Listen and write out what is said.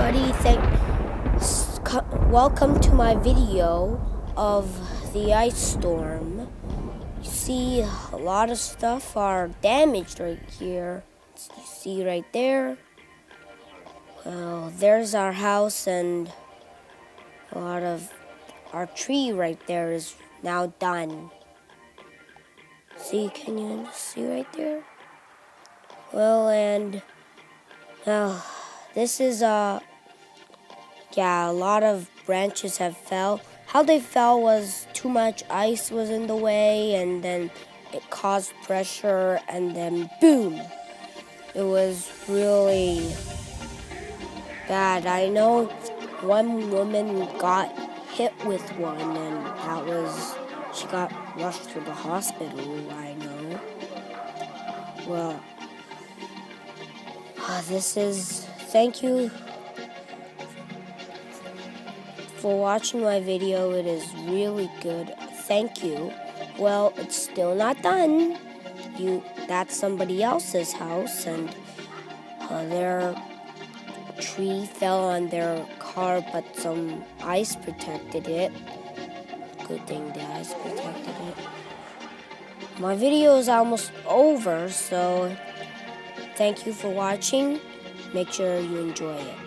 everybody, welcome to my video of the ice storm. You see a lot of stuff are damaged right here. You see right there. Well, there's our house, and a lot of our tree right there is now done. See, can you see right there? Well, and this is a lot of branches have fell. How they fell was too much ice was in the way, and then it caused pressure, and then boom. It was really bad. I know one woman got hit with one, and she got rushed to the hospital, I know. Well, thank you for watching my video. It is really good. Thank you. Well, it's still not done. That's somebody else's house, and their tree fell on their car, but some ice protected it. Good thing the ice protected it. My video is almost over, so thank you for watching. Make sure you enjoy it.